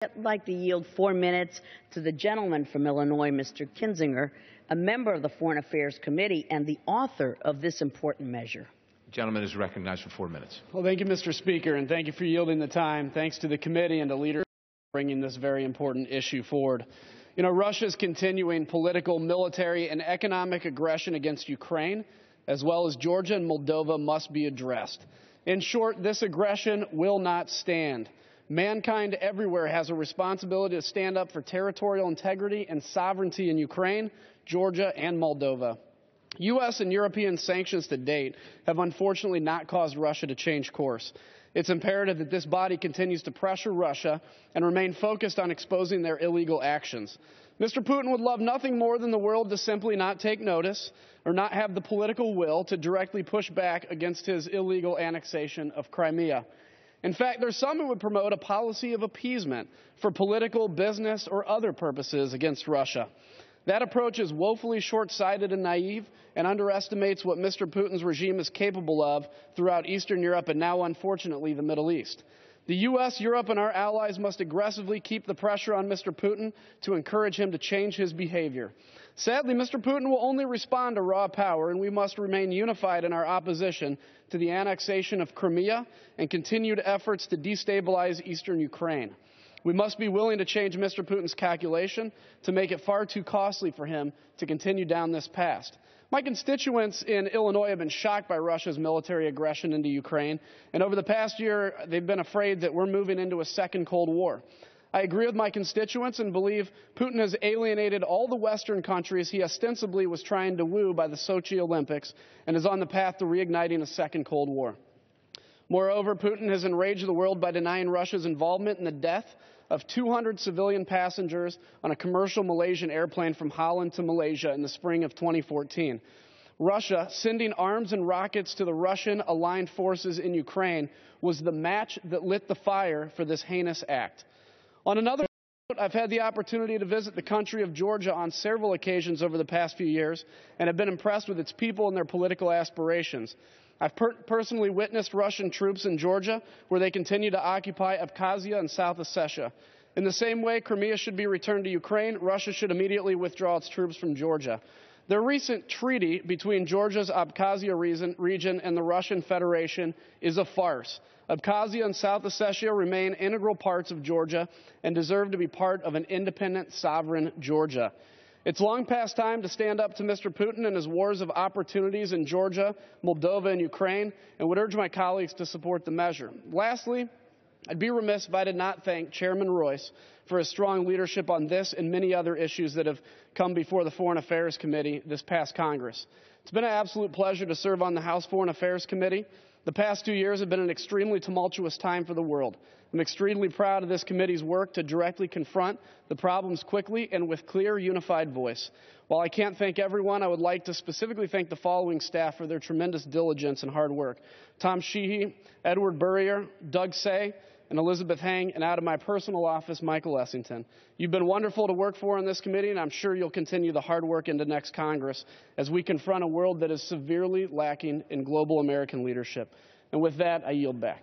I'd like to yield 4 minutes to the gentleman from Illinois, Mr. Kinzinger, a member of the Foreign Affairs Committee and the author of this important measure. The gentleman is recognized for 4 minutes. Well, thank you, Mr. Speaker, and thank you for yielding the time. Thanks to the committee and to leaders for bringing this very important issue forward. You know, Russia's continuing political, military, and economic aggression against Ukraine, as well as Georgia and Moldova, must be addressed. In short, this aggression will not stand. Mankind everywhere has a responsibility to stand up for territorial integrity and sovereignty in Ukraine, Georgia, and Moldova. U.S. and European sanctions to date have unfortunately not caused Russia to change course. It's imperative that this body continues to pressure Russia and remain focused on exposing their illegal actions. Mr. Putin would love nothing more than the world to simply not take notice or not have the political will to directly push back against his illegal annexation of Crimea. In fact, there's some who would promote a policy of appeasement for political, business, or other purposes against Russia. That approach is woefully short-sighted and naive and underestimates what Mr. Putin's regime is capable of throughout Eastern Europe and now, unfortunately, the Middle East. The U.S., Europe, and our allies must aggressively keep the pressure on Mr. Putin to encourage him to change his behavior. Sadly, Mr. Putin will only respond to raw power, and we must remain unified in our opposition to the annexation of Crimea and continued efforts to destabilize eastern Ukraine. We must be willing to change Mr. Putin's calculation to make it far too costly for him to continue down this path. My constituents in Illinois have been shocked by Russia's military aggression into Ukraine, and over the past year, they've been afraid that we're moving into a second Cold War. I agree with my constituents and believe Putin has alienated all the Western countries he ostensibly was trying to woo by the Sochi Olympics and is on the path to reigniting a second Cold War. Moreover, Putin has enraged the world by denying Russia's involvement in the death of 200 civilian passengers on a commercial Malaysian airplane from Holland to Malaysia in the spring of 2014. Russia sending arms and rockets to the Russian-aligned forces in Ukraine was the match that lit the fire for this heinous act. On another note, I've had the opportunity to visit the country of Georgia on several occasions over the past few years and have been impressed with its people and their political aspirations. I've personally witnessed Russian troops in Georgia where they continue to occupy Abkhazia and South Ossetia. In the same way Crimea should be returned to Ukraine, Russia should immediately withdraw its troops from Georgia. The recent treaty between Georgia's Abkhazia region and the Russian Federation is a farce. Abkhazia and South Ossetia remain integral parts of Georgia and deserve to be part of an independent, sovereign Georgia. It's long past time to stand up to Mr. Putin and his wars of opportunities in Georgia, Moldova, and Ukraine, and would urge my colleagues to support the measure. Lastly, I'd be remiss if I did not thank Chairman Royce for his strong leadership on this and many other issues that have come before the Foreign Affairs Committee this past Congress. It's been an absolute pleasure to serve on the House Foreign Affairs Committee. The past 2 years have been an extremely tumultuous time for the world. I'm extremely proud of this committee's work to directly confront the problems quickly and with clear, unified voice. While I can't thank everyone, I would like to specifically thank the following staff for their tremendous diligence and hard work: Tom Sheehy, Edward Burrier, Doug Say, and Elizabeth Hang, and out of my personal office, Michael Essington. You've been wonderful to work for in this committee, and I'm sure you'll continue the hard work into next Congress as we confront a world that is severely lacking in global American leadership. And with that, I yield back.